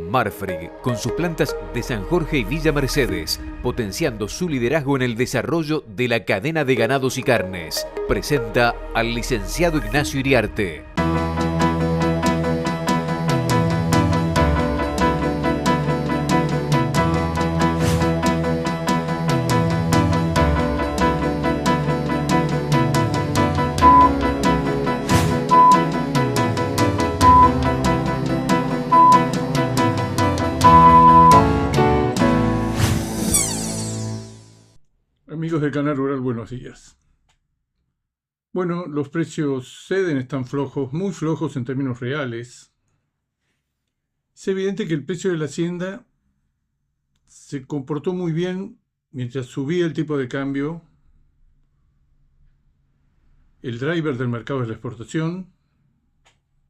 Marfrig, con sus plantas de San Jorge y Villa Mercedes, potenciando su liderazgo en el desarrollo de la cadena de ganados y carnes, presenta al licenciado Ignacio Iriarte. Amigos del canal Rural, buenos días. Bueno, los precios ceden, están flojos, muy flojos en términos reales. Es evidente que el precio de la hacienda se comportó muy bien mientras subía el tipo de cambio. El driver del mercado es la exportación.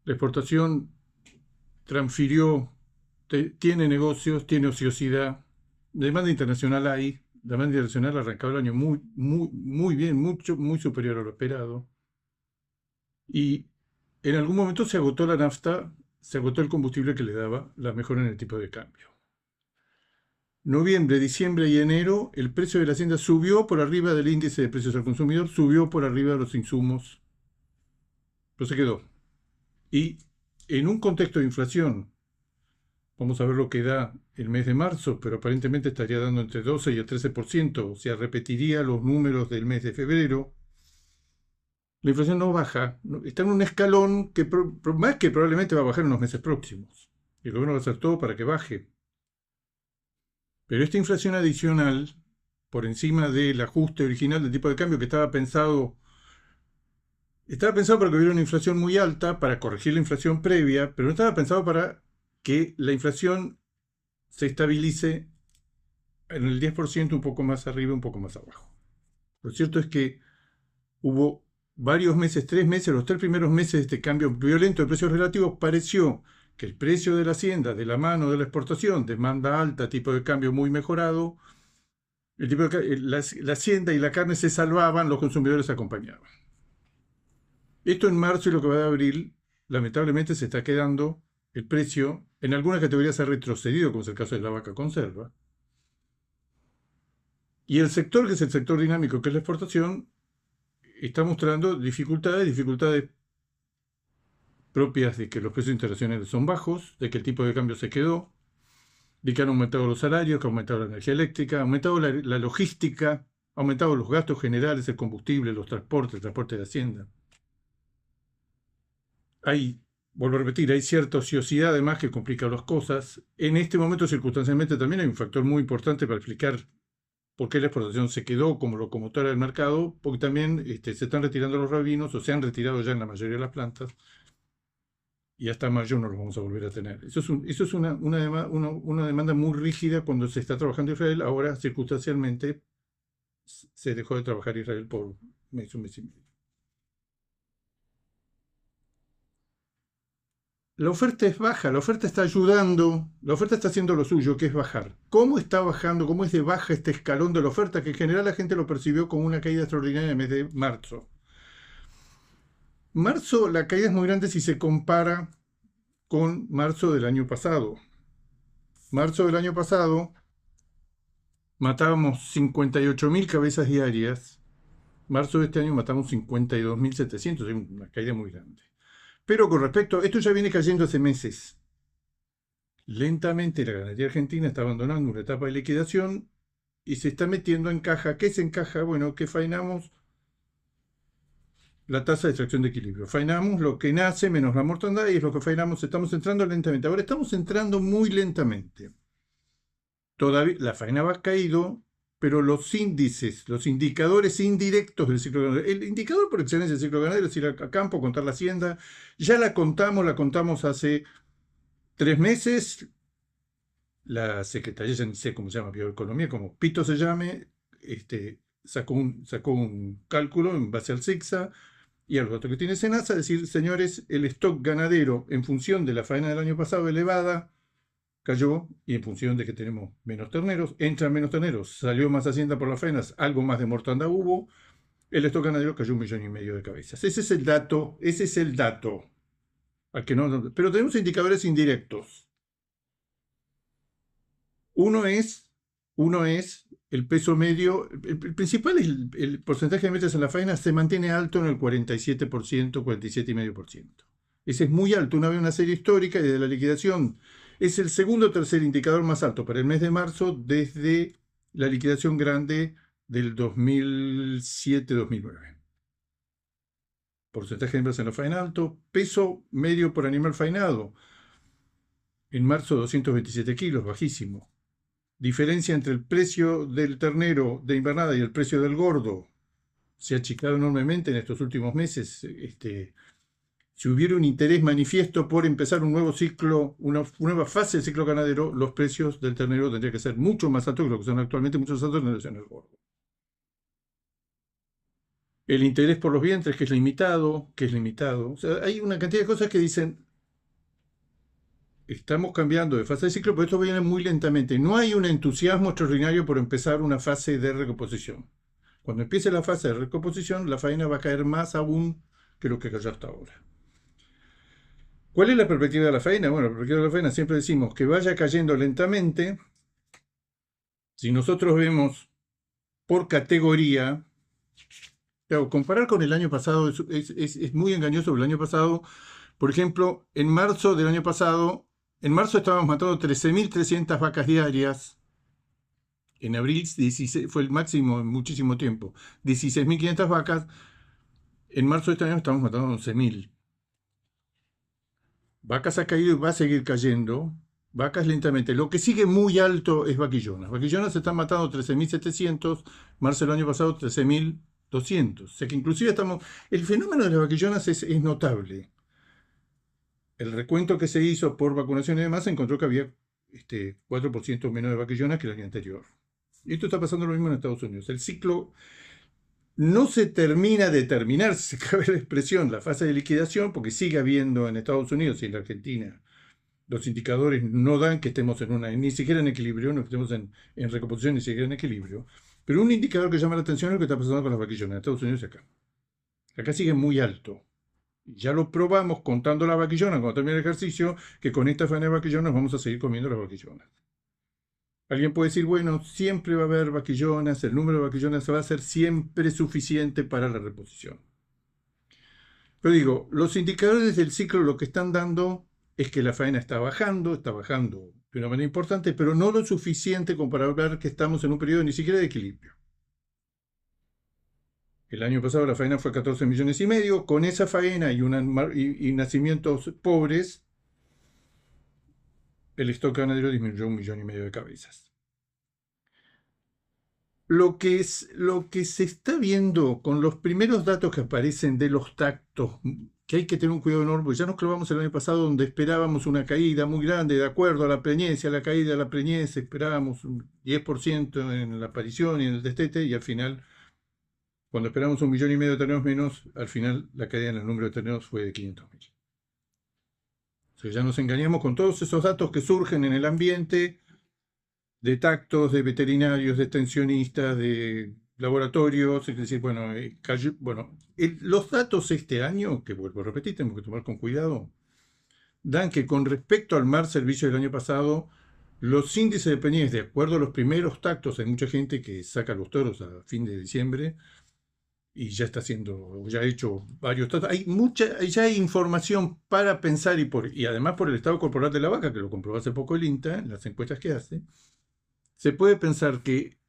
La exportación transfirió, tiene negocios, tiene ociosidad. Demanda internacional hay. La demanda internacional arrancaba el año muy bien, muy superior a lo esperado. Y en algún momento se agotó la nafta, se agotó el combustible que le daba la mejora en el tipo de cambio. Noviembre, diciembre y enero, el precio de la hacienda subió por arriba del índice de precios al consumidor, subió por arriba de los insumos, pero se quedó. Y en un contexto de inflación, vamos a ver lo que da el mes de marzo, pero aparentemente estaría dando entre 12 y el 13%, o sea, repetiría los números del mes de febrero. La inflación no baja, está en un escalón que más que probablemente va a bajar en los meses próximos. El gobierno va a hacer todo para que baje. Pero esta inflación adicional, por encima del ajuste original del tipo de cambio que estaba pensado para que hubiera una inflación muy alta, para corregir la inflación previa, pero no estaba pensado para que la inflación se estabilice en el 10%, un poco más arriba, un poco más abajo. Lo cierto es que hubo varios meses, 3 meses, los 3 primeros meses de este cambio violento de precios relativos, pareció que el precio de la hacienda, de la mano de la exportación, demanda alta, tipo de cambio muy mejorado, la hacienda y la carne se salvaban, los consumidores acompañaban. Esto en marzo y lo que va de abril, lamentablemente se está quedando el precio, en algunas categorías ha retrocedido, como es el caso de la vaca conserva, y el sector, que es el sector dinámico, que es la exportación, está mostrando dificultades propias de que los precios internacionales son bajos, de que el tipo de cambio se quedó, de que han aumentado los salarios, que ha aumentado la energía eléctrica, ha aumentado la logística, ha aumentado los gastos generales, el combustible, los transportes, el transporte de hacienda. Vuelvo a repetir, hay cierta ociosidad además que complica las cosas. En este momento, circunstancialmente, también hay un factor muy importante para explicar por qué la exportación se quedó como locomotora del mercado, porque también se están retirando los rabinos, o se han retirado ya en la mayoría de las plantas, y hasta mayo no los vamos a volver a tener. Eso es una demanda muy rígida cuando se está trabajando Israel. Ahora, circunstancialmente, se dejó de trabajar Israel por un mes y medio. La oferta es baja, la oferta está ayudando, la oferta está haciendo lo suyo, que es bajar. ¿Cómo está bajando? ¿Cómo es de baja este escalón de la oferta? Que en general la gente lo percibió como una caída extraordinaria en el mes de marzo. Marzo, la caída es muy grande si se compara con marzo del año pasado. Marzo del año pasado matábamos 58.000 cabezas diarias. Marzo de este año matamos 52.700, es una caída muy grande. Pero con respecto, esto ya viene cayendo hace meses. Lentamente la ganadería argentina está abandonando una etapa de liquidación y se está metiendo en caja. ¿Qué se encaja? Bueno, que faenamos la tasa de extracción de equilibrio. Faenamos lo que nace menos la mortandad y es lo que faenamos. Estamos entrando lentamente. Ahora estamos entrando muy lentamente. Todavía la faena va caído, pero los índices, los indicadores indirectos del ciclo ganadero, el indicador por excelencia del ciclo ganadero es ir a campo, contar la hacienda. Ya la contamos hace 3 meses. La Secretaría, ya no sé cómo se llama, Bioeconomía, como pito se llame, sacó un cálculo en base al CICSA y a los datos que tiene Senasa, decir, señores, el stock ganadero en función de la faena del año pasado elevada cayó, y en función de que tenemos menos terneros, entran menos terneros, salió más hacienda por las faenas, algo más de mortandad hubo, el stock ganadero cayó 1,5 millones de cabezas. Ese es el dato, al que no, pero tenemos indicadores indirectos. Uno es el peso medio. El principal es el porcentaje de metros en la faena se mantiene alto en el 47%, 47,5%. Ese es muy alto. Una vez una serie histórica y de la liquidación es el segundo o tercer indicador más alto para el mes de marzo desde la liquidación grande del 2007-2009. Porcentaje de hembras en la faena alto, peso medio por animal faenado. En marzo 227 kilos, bajísimo. Diferencia entre el precio del ternero de invernada y el precio del gordo se ha achicado enormemente en estos últimos meses. Si hubiera un interés manifiesto por empezar un nuevo ciclo, una nueva fase del ciclo ganadero, los precios del ternero tendrían que ser mucho más altos que lo que son actualmente, muchos más altos en relación al gordo. El interés por los vientres, que es limitado. O sea, hay una cantidad de cosas que dicen, estamos cambiando de fase de ciclo, pero esto viene muy lentamente. No hay un entusiasmo extraordinario por empezar una fase de recomposición. Cuando empiece la fase de recomposición, la faena va a caer más aún que lo que cayó hasta ahora. ¿Cuál es la perspectiva de la faena? Bueno, la perspectiva de la faena siempre decimos que vaya cayendo lentamente. Si nosotros vemos por categoría, claro, comparar con el año pasado es muy engañoso. El año pasado, por ejemplo, en marzo del año pasado, en marzo estábamos matando 13.300 vacas diarias. En abril 16, fue el máximo en muchísimo tiempo. 16.500 vacas. En marzo de este año estamos matando 11.000. Vacas ha caído y va a seguir cayendo. Vacas lentamente. Lo que sigue muy alto es vaquillonas. Vaquillonas se están matando 13.700. Marzo del año pasado 13.200. O sea que inclusive estamos... El fenómeno de las vaquillonas es notable. El recuento que se hizo por vacunación y demás encontró que había 4% menos de vaquillonas que el año anterior. Y esto está pasando lo mismo en Estados Unidos. El ciclo no se termina de terminar, si se cabe la expresión, la fase de liquidación, porque sigue habiendo en Estados Unidos y en la Argentina. Los indicadores no dan que estemos ni siquiera en equilibrio, no estemos en recomposición, ni siquiera en equilibrio. Pero un indicador que llama la atención es lo que está pasando con las vaquillonas en Estados Unidos y acá. Acá sigue muy alto. Ya lo probamos contando las vaquillonas cuando termine el ejercicio, que con esta faena de vaquillonas vamos a seguir comiendo las vaquillonas. Alguien puede decir, bueno, siempre va a haber vaquillonas, el número de vaquillonas va a ser siempre suficiente para la reposición. Pero digo, los indicadores del ciclo lo que están dando es que la faena está bajando de una manera importante, pero no lo suficiente como para hablar que estamos en un periodo ni siquiera de equilibrio. El año pasado la faena fue 14,5 millones. Con esa faena y nacimientos pobres, el stock ganadero disminuyó 1,5 millones de cabezas. Lo que se está viendo con los primeros datos que aparecen de los tactos, que hay que tener un cuidado enorme, porque ya nos clavamos el año pasado donde esperábamos una caída muy grande, de acuerdo a la preñez, a la caída de la preñez, esperábamos un 10% en la aparición y en el destete, y al final, cuando esperamos 1,5 millones de terneros menos, al final la caída en el número de terneros fue de 500.000. O sea, ya nos engañamos con todos esos datos que surgen en el ambiente, de tactos, de veterinarios, de extensionistas, de laboratorios. Es decir, los datos este año, que vuelvo a repetir, tenemos que tomar con cuidado, dan que con respecto al mar servicio del año pasado, los índices de preñez, de acuerdo a los primeros tactos, hay mucha gente que saca los toros a fin de diciembre y ya ha hecho varios tactos. Ya hay información para pensar y además por el estado corporal de la vaca, que lo comprobó hace poco el INTA en las encuestas que hace. Se puede pensar que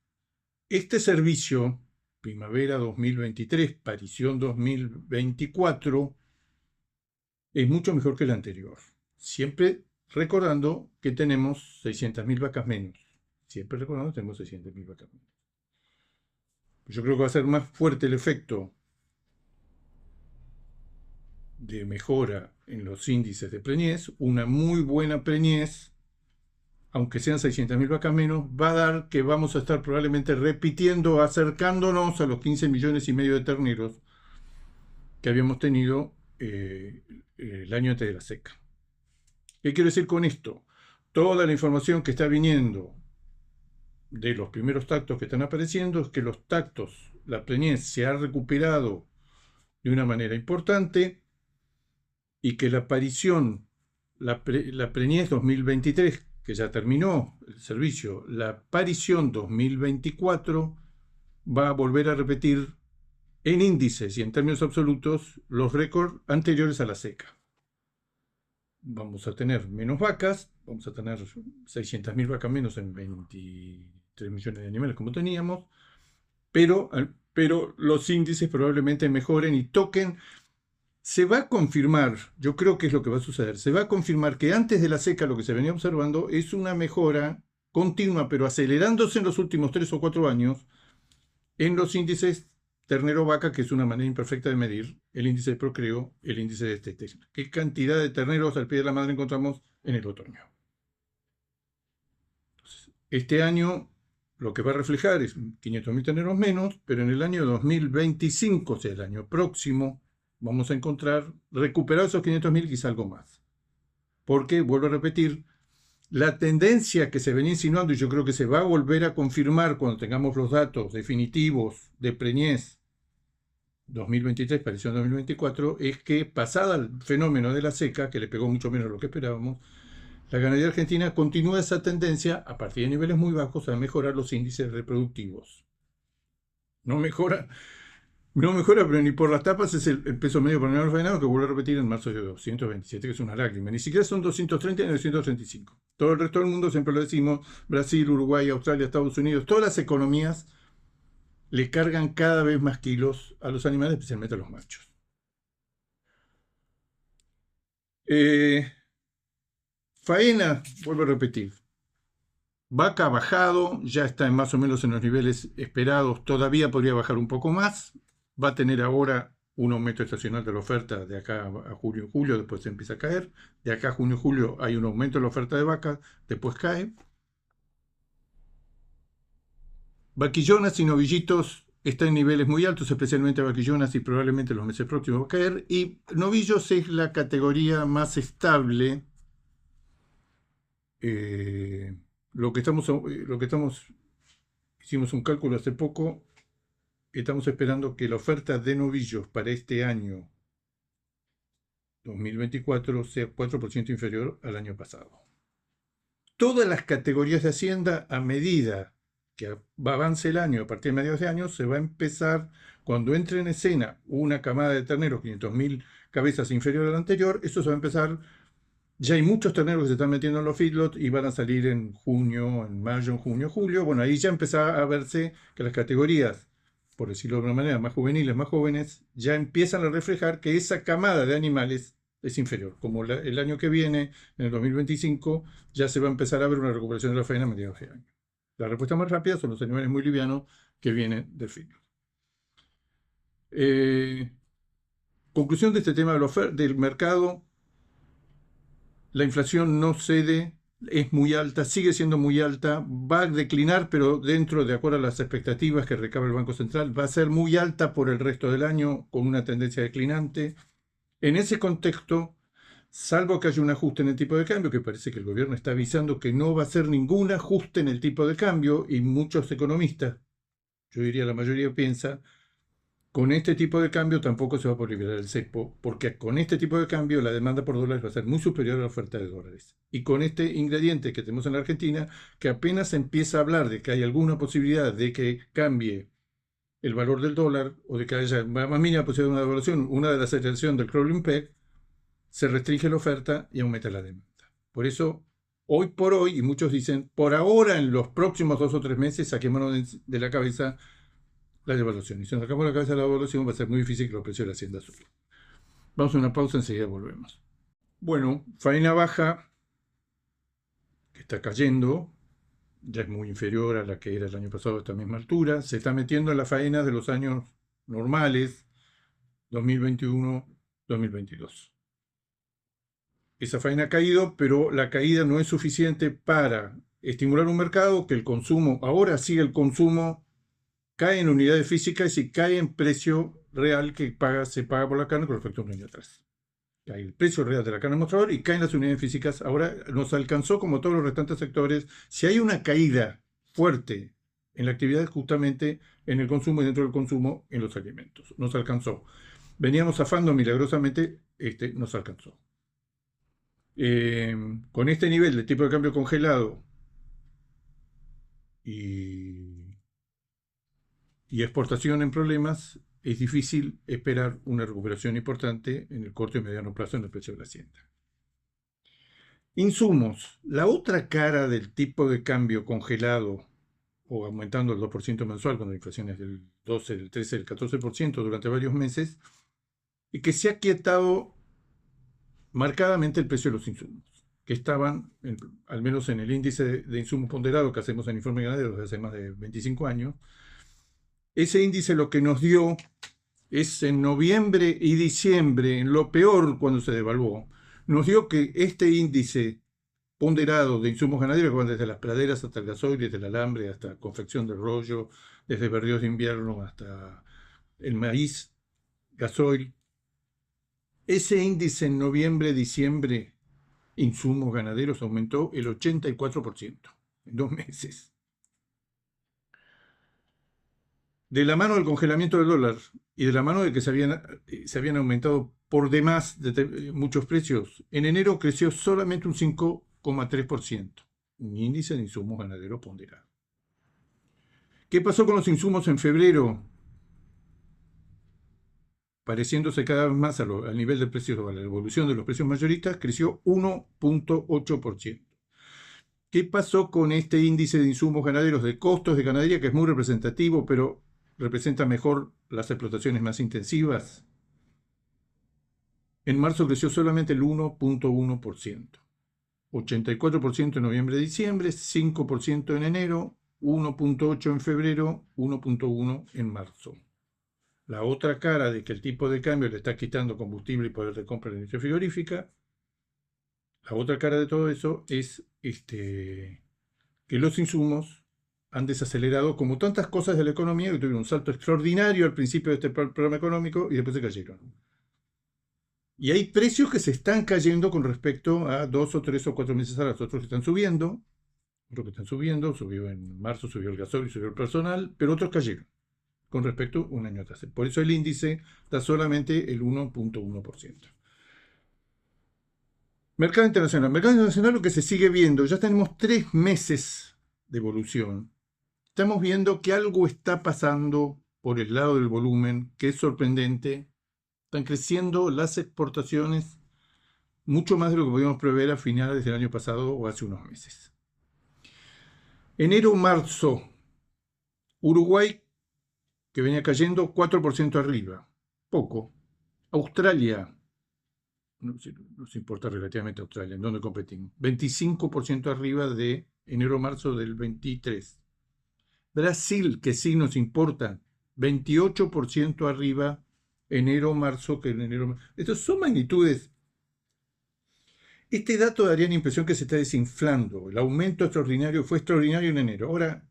este servicio, primavera 2023, parición 2024, es mucho mejor que el anterior. Siempre recordando que tenemos 600.000 vacas menos. Siempre recordando que tenemos 600.000 vacas menos. Yo creo que va a ser más fuerte el efecto de mejora en los índices de preñez. Una muy buena preñez, aunque sean 600.000 vacas menos, va a dar que vamos a estar probablemente repitiendo, acercándonos a los 15,5 millones de terneros que habíamos tenido el año antes de la seca. ¿Qué quiero decir con esto? Toda la información que está viniendo de los primeros tactos que están apareciendo es que los tactos, la preñez se ha recuperado de una manera importante y que la aparición, la preñez 2023, que ya terminó el servicio, la parición 2024 va a volver a repetir en índices y en términos absolutos los récords anteriores a la seca. Vamos a tener menos vacas, vamos a tener 600.000 vacas menos en 23 millones de animales como teníamos, pero los índices probablemente mejoren y toquen. Se va a confirmar, yo creo que es lo que va a suceder, se va a confirmar que antes de la seca lo que se venía observando es una mejora continua, pero acelerándose en los últimos 3 o 4 años, en los índices ternero-vaca, que es una manera imperfecta de medir el índice de procreo, el índice de destetes. ¿Qué cantidad de terneros al pie de la madre encontramos en el otoño? Entonces, este año lo que va a reflejar es 500.000 terneros menos, pero en el año 2025, o sea, el año próximo, vamos a encontrar recuperados esos 500.000, quizá algo más. Porque, vuelvo a repetir, la tendencia que se venía insinuando, y yo creo que se va a volver a confirmar cuando tengamos los datos definitivos de preñez 2023, parición 2024, es que pasada el fenómeno de la seca, que le pegó mucho menos de lo que esperábamos, la ganadería argentina continúa esa tendencia, a partir de niveles muy bajos, a mejorar los índices reproductivos. No mejora, pero ni por las tapas es el peso medio por animal faenado, que vuelvo a repetir en marzo de 227, que es una lágrima. Ni siquiera son 230 ni 235. Todo el resto del mundo, siempre lo decimos, Brasil, Uruguay, Australia, Estados Unidos, todas las economías le cargan cada vez más kilos a los animales, especialmente a los machos. Faena, vuelvo a repetir. Vaca ha bajado, ya está más o menos en los niveles esperados, todavía podría bajar un poco más. Va a tener ahora un aumento estacional de la oferta de acá a junio y julio, después se empieza a caer. De acá a junio y julio hay un aumento de la oferta de vacas, después cae. Vaquillonas y novillitos están en niveles muy altos, especialmente vaquillonas, y probablemente los meses próximos va a caer. Y novillos es la categoría más estable. Hicimos un cálculo hace poco, estamos esperando que la oferta de novillos para este año 2024 sea 4% inferior al año pasado. Todas las categorías de hacienda, a medida que avance el año, a partir de mediados de año, se va a empezar, cuando entre en escena una camada de terneros, 500.000 cabezas inferior a la anterior, eso se va a empezar. Ya hay muchos terneros que se están metiendo en los feedlots y van a salir en junio, en mayo, en junio, julio. Bueno, ahí ya empezó a verse que las categorías, por decirlo de alguna manera, más juveniles, más jóvenes, ya empiezan a reflejar que esa camada de animales es inferior. Como el año que viene, en el 2025, ya se va a empezar a ver una recuperación de la faena a mediados de año. La respuesta más rápida son los animales muy livianos que vienen del feedlot. Conclusión de este tema del mercado. La inflación no cede, es muy alta, sigue siendo muy alta, va a declinar, pero de acuerdo a las expectativas que recaba el Banco Central, va a ser muy alta por el resto del año, con una tendencia declinante. En ese contexto, salvo que haya un ajuste en el tipo de cambio, que parece que el gobierno está avisando que no va a hacer ningún ajuste en el tipo de cambio, y muchos economistas, yo diría la mayoría, piensa con este tipo de cambio tampoco se va a poder liberar el cepo, porque con este tipo de cambio la demanda por dólares va a ser muy superior a la oferta de dólares. Y con este ingrediente que tenemos en la Argentina, que apenas se empieza a hablar de que hay alguna posibilidad de que cambie el valor del dólar, o de que haya más mínima posibilidad de una devaluación, una de las aceleraciones del crawling peg, se restringe la oferta y aumenta la demanda. Por eso, hoy por hoy, y muchos dicen, por ahora, en los próximos 2 o 3 meses, saquémonos de la cabeza la devaluación. Y si nos sacamos la cabeza de la devaluación, va a ser muy difícil que los precios de la hacienda suban. Vamos a una pausa, enseguida volvemos. Bueno, faena baja, que está cayendo, ya es muy inferior a la que era el año pasado a esta misma altura, se está metiendo en la faena de los años normales, 2021-2022. Esa faena ha caído, pero la caída no es suficiente para estimular un mercado que el consumo, ahora sí el consumo cae en unidades físicas y cae en precio real que se paga por la carne con respecto a un año atrás. Cae el precio real de la carne en mostrador y caen las unidades físicas. Ahora nos alcanzó, como todos los restantes sectores, si hay una caída fuerte en la actividad, justamente en el consumo y dentro del consumo en los alimentos. Nos alcanzó. Veníamos zafando milagrosamente, nos alcanzó. Con este nivel de tipo de cambio congelado y, y exportación en problemas, es difícil esperar una recuperación importante en el corto y mediano plazo en el precio de la hacienda. Insumos. La otra cara del tipo de cambio congelado o aumentando el 2% mensual, cuando la inflación es del 12, del 13, del 14% durante varios meses, y que se ha quietado marcadamente el precio de los insumos, que estaban, al menos en el índice de insumos ponderados que hacemos en Informe Ganadero desde hace más de 25 años. Ese índice lo que nos dio es en noviembre y diciembre, en lo peor cuando se devaluó, nos dio que este índice ponderado de insumos ganaderos, que van desde las praderas hasta el gasoil, desde el alambre hasta confección de rollo, desde berríos de invierno hasta el maíz, gasoil. Ese índice en noviembre, diciembre, insumos ganaderos, aumentó el 84% en 2 meses. De la mano del congelamiento del dólar y de la mano de que se habían aumentado por demás muchos precios, en enero creció solamente un 5,3%, un índice de insumos ganaderos ponderado. ¿Qué pasó con los insumos en febrero? Pareciéndose cada vez más al nivel de precios, a la evolución de los precios mayoristas, creció 1,8%. ¿Qué pasó con este índice de insumos ganaderos de costos de ganadería, que es muy representativo, pero representa mejor las explotaciones más intensivas? En marzo creció solamente el 1,1%. 84% en noviembre-diciembre, 5% en enero, 1,8% en febrero, 1,1% en marzo. La otra cara de que el tipo de cambio le está quitando combustible y poder de compra a la industria frigorífica, la otra cara de todo eso es que los insumos han desacelerado como tantas cosas de la economía, que tuvieron un salto extraordinario al principio de este programa económico y después se cayeron. Y hay precios que se están cayendo con respecto a 2 o 3 o 4 meses atrás. Otros que están subiendo, subió en marzo, subió el gasoil, subió el personal, pero otros cayeron con respecto a un año atrás. Por eso el índice da solamente el 1,1%. Mercado internacional. Mercado internacional, lo que se sigue viendo, ya tenemos 3 meses de evolución. Estamos viendo que algo está pasando por el lado del volumen, que es sorprendente. Están creciendo las exportaciones mucho más de lo que podíamos prever a finales del año pasado o hace unos meses. Enero-marzo, Uruguay, que venía cayendo 4% arriba, poco. Australia, nos importa relativamente Australia, ¿en dónde competimos? 25% arriba de enero-marzo del 23. Brasil, que sí nos importa, 28% arriba enero-marzo que en enero. Estas son magnitudes. Este dato daría la impresión que se está desinflando. El aumento extraordinario fue extraordinario en enero. Ahora,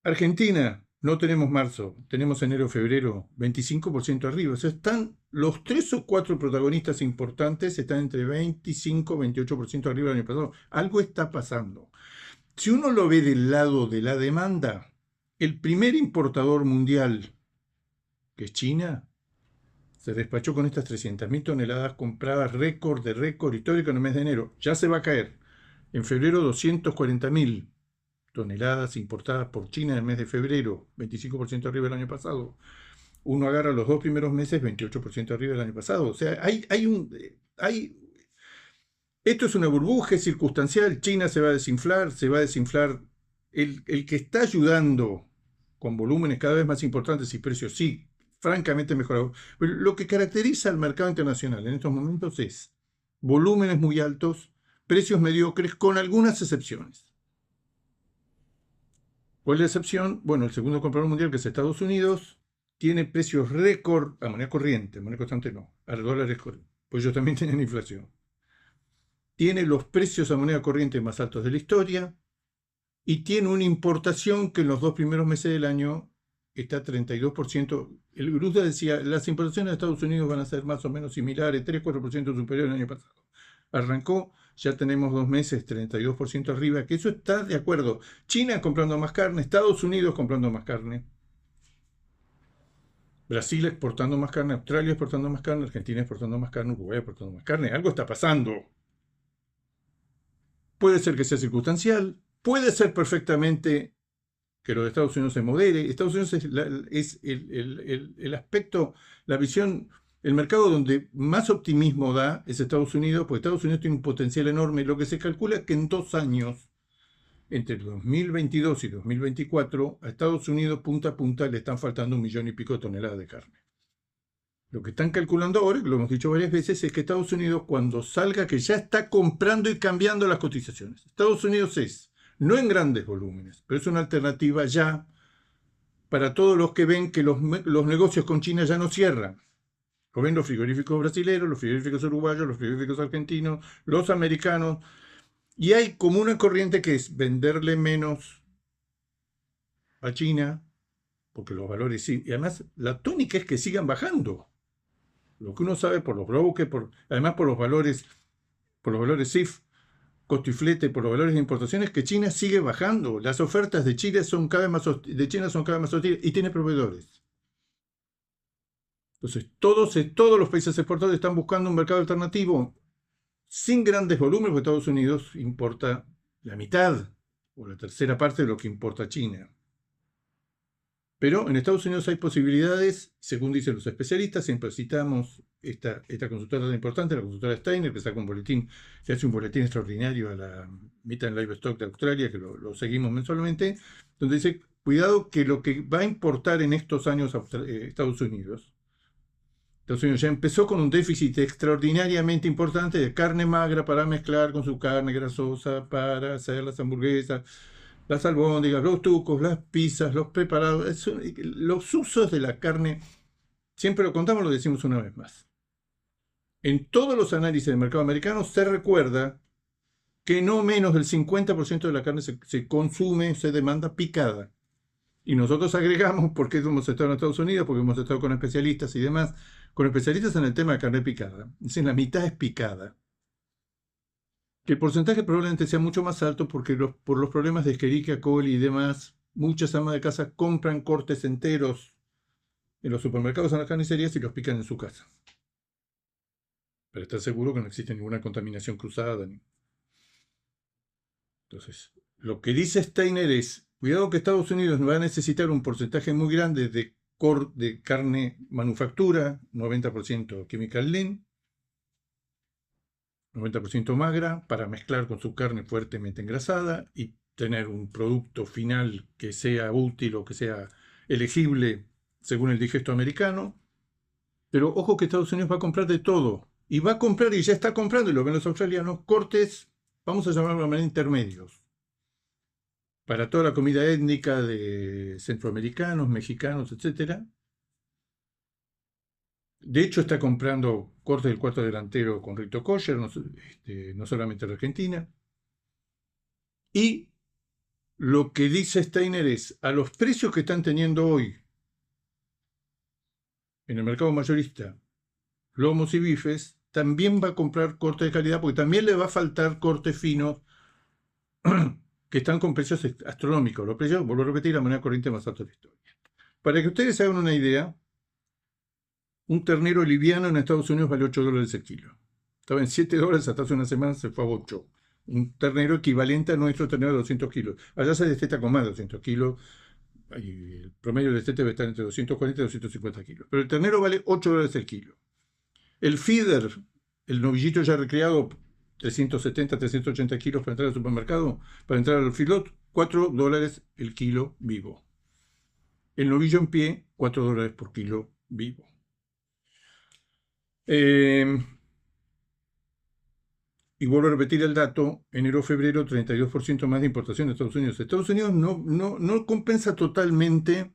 Argentina, no tenemos marzo, tenemos enero-febrero, 25% arriba. O sea, están los 3 o 4 protagonistas importantes, están entre 25 y 28% arriba del año pasado. Algo está pasando. Si uno lo ve del lado de la demanda, el primer importador mundial, que es China, se despachó con estas 300.000 toneladas compradas, récord de récord histórico en el mes de enero. Ya se va a caer. En febrero, 240.000 toneladas importadas por China en el mes de febrero, 25% arriba del año pasado. Uno agarra los 2 primeros meses, 28% arriba del año pasado. O sea, esto es una burbuja, es circunstancial. China se va a desinflar. El que está ayudando con volúmenes cada vez más importantes y precios, sí, francamente mejorado. Pero lo que caracteriza al mercado internacional en estos momentos es volúmenes muy altos, precios mediocres, con algunas excepciones. ¿Cuál es la excepción? Bueno, el segundo comprador mundial, que es Estados Unidos, tiene precios récord a moneda corriente, moneda constante no, a dólares corrientes, pues ellos también tienen inflación. Tiene los precios a moneda corriente más altos de la historia y tiene una importación que en los 2 primeros meses del año está 32%. El Gruda decía, las importaciones de Estados Unidos van a ser más o menos similares, 3-4% superiores al año pasado. Arrancó, ya tenemos 2 meses, 32% arriba, que eso está de acuerdo. China comprando más carne, Estados Unidos comprando más carne, Brasil exportando más carne, Australia exportando más carne, Argentina exportando más carne, Uruguay exportando más carne. Algo está pasando. puede ser que sea circunstancial, puede ser perfectamente que los de Estados Unidos se modere. Estados Unidos es el aspecto, la visión, el mercado donde más optimismo da es Estados Unidos, porque Estados Unidos tiene un potencial enorme. Lo que se calcula es que en 2 años, entre el 2022 y 2024, a Estados Unidos punta a punta le están faltando 1 millón y pico de toneladas de carne. Lo que están calculando ahora, que lo hemos dicho varias veces, es que Estados Unidos, cuando salga, que ya está comprando y cambiando las cotizaciones. Estados Unidos es, no en grandes volúmenes, pero es una alternativa ya para todos los que ven que los negocios con China ya no cierran. Lo ven los frigoríficos brasileños, los frigoríficos uruguayos, los frigoríficos argentinos, los americanos. Y hay como una corriente que es venderle menos a China, porque los valores sí. Y además, la tónica es que sigan bajando. Lo que uno sabe por los brokers, además por los valores CIF, costo y flete, por los valores de importaciones, que China sigue bajando. Las ofertas de China son cada vez más hostiles y tiene proveedores. Entonces, todos los países exportadores están buscando un mercado alternativo sin grandes volúmenes, porque Estados Unidos importa la mitad o la tercera parte de lo que importa China. Pero en Estados Unidos hay posibilidades, según dicen los especialistas. Siempre citamos esta consultora tan importante, la consultora Steiner, que saca un boletín, que hace un boletín extraordinario a la Meat and Livestock de Australia, que lo seguimos mensualmente, donde dice, cuidado que lo que va a importar en estos años Estados Unidos ya empezó con un déficit extraordinariamente importante de carne magra para mezclar con su carne grasosa para hacer las hamburguesas, las albóndigas, los tucos, las pizzas, los preparados, los usos de la carne. Siempre lo contamos, lo decimos una vez más. En todos los análisis del mercado americano se recuerda que no menos del 50% de la carne se consume, se demanda picada. Y nosotros agregamos, porque hemos estado en Estados Unidos, porque hemos estado con especialistas y demás, con especialistas en el tema de carne picada. Es decir, la mitad es picada. Que el porcentaje probablemente sea mucho más alto porque por los problemas de Escherichia coli y demás, muchas amas de casa compran cortes enteros en los supermercados, en las carnicerías y los pican en su casa. Para estar seguro que no existe ninguna contaminación cruzada. Entonces, lo que dice Steiner es, cuidado que Estados Unidos va a necesitar un porcentaje muy grande de carne manufactura, 90% chemical lean, 90% magra, para mezclar con su carne fuertemente engrasada y tener un producto final que sea útil o que sea elegible según el digesto americano. Pero ojo que Estados Unidos va a comprar de todo. Y va a comprar, y ya está comprando, y lo ven los australianos, cortes, vamos a llamarlo de manera intermedios. Para toda la comida étnica de centroamericanos, mexicanos, etc. De hecho, está comprando cortes del cuarto delantero con rito kosher, no solamente en Argentina. Y lo que dice Steiner es, a los precios que están teniendo hoy en el mercado mayorista, lomos y bifes, también va a comprar cortes de calidad, porque también le va a faltar cortes finos que están con precios astronómicos. Los precios, vuelvo a repetir, la moneda corriente más alta de la historia. Para que ustedes hagan una idea, un ternero liviano en Estados Unidos vale $8 el kilo. Estaba en $7 hasta hace una semana, se fue a 8. Un ternero equivalente a nuestro ternero de 200 kilos. Allá se desteta con más de 200 kilos. El promedio de destete debe estar entre 240 y 250 kilos. Pero el ternero vale $8 el kilo. El feeder, el novillito ya recreado, 370, 380 kilos para entrar al supermercado, para entrar al feedlot, $4 el kilo vivo. El novillo en pie, $4 por kilo vivo. Y vuelvo a repetir el dato, enero-febrero, 32% más de importación de Estados Unidos. Estados Unidos no compensa totalmente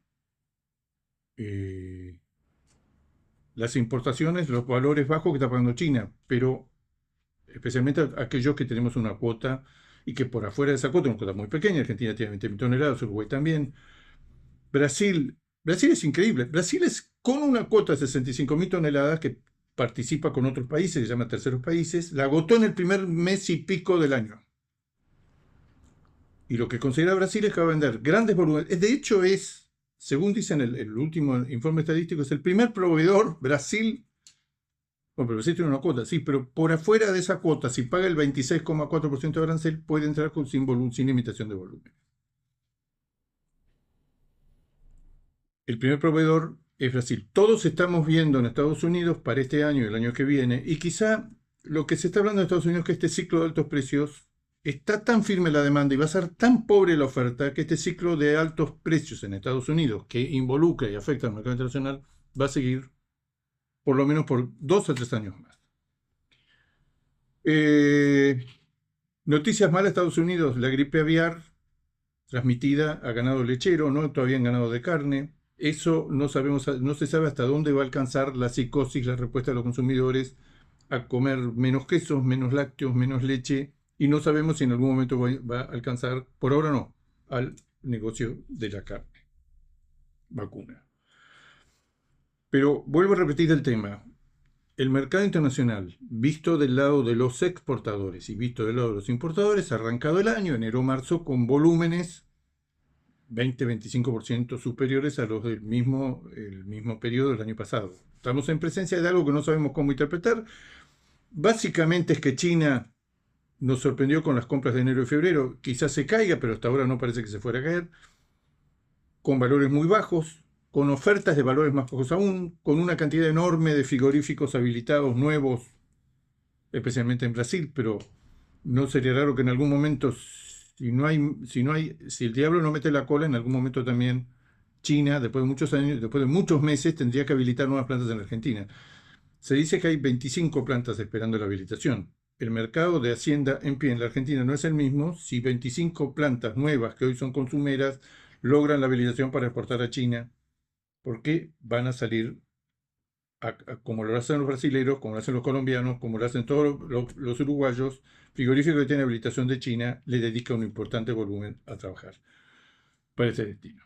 las importaciones, los valores bajos que está pagando China, pero especialmente aquellos que tenemos una cuota y que por afuera de esa cuota, una cuota muy pequeña, Argentina tiene 20.000 toneladas, Uruguay también. Brasil es increíble. Brasil es con una cuota de 65.000 toneladas que participa con otros países, se llama terceros países, la agotó en el primer mes y pico del año. Y lo que considera Brasil es que va a vender grandes volúmenes. De hecho, según dicen el último informe estadístico, es el primer proveedor, Brasil, Bueno, pero Brasil tiene una cuota, sí, pero por afuera de esa cuota, si paga el 26,4% de arancel, puede entrar sin limitación de volumen. El primer proveedor es Brasil. Todos estamos viendo en Estados Unidos para este año y el año que viene, y quizá lo que se está hablando en Estados Unidos es que este ciclo de altos precios está tan firme la demanda y va a ser tan pobre la oferta que este ciclo de altos precios en Estados Unidos, que involucra y afecta al mercado internacional, va a seguir por lo menos por 2 a 3 años más. Noticias malas de Estados Unidos: la gripe aviar transmitida a ganado lechero, no todavía en ganado de carne. Eso no se sabe hasta dónde va a alcanzar la psicosis, la respuesta de los consumidores a comer menos quesos, menos lácteos, menos leche, y no sabemos si en algún momento va a alcanzar, por ahora no, al negocio de la carne vacuna. Pero vuelvo a repetir el tema. El mercado internacional, visto del lado de los exportadores y visto del lado de los importadores, ha arrancado el año, enero-marzo, con volúmenes 20-25% superiores a los del mismo periodo del año pasado. Estamos en presencia de algo que no sabemos cómo interpretar. Básicamente es que China nos sorprendió con las compras de enero y febrero. Quizás se caiga, pero hasta ahora no parece que se fuera a caer. Con valores muy bajos, con ofertas de valores más bajos aún, con una cantidad enorme de frigoríficos habilitados nuevos, especialmente en Brasil, pero no sería raro que en algún momento, si el diablo no mete la cola, en algún momento también China, después de muchos años, después de muchos meses, tendría que habilitar nuevas plantas en Argentina. Se dice que hay 25 plantas esperando la habilitación. El mercado de hacienda en pie en la Argentina no es el mismo si 25 plantas nuevas que hoy son consumeras logran la habilitación para exportar a China, porque van a salir como lo hacen los brasileños, como lo hacen los colombianos, como lo hacen todos los uruguayos. Frigorífico que tiene habilitación de China le dedica un importante volumen a trabajar para ese destino.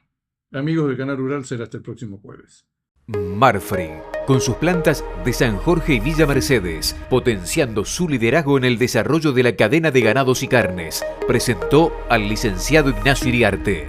Amigos del Canal Rural, será hasta el próximo jueves. Marfrig, con sus plantas de San Jorge y Villa Mercedes, potenciando su liderazgo en el desarrollo de la cadena de ganados y carnes, presentó al licenciado Ignacio Iriarte.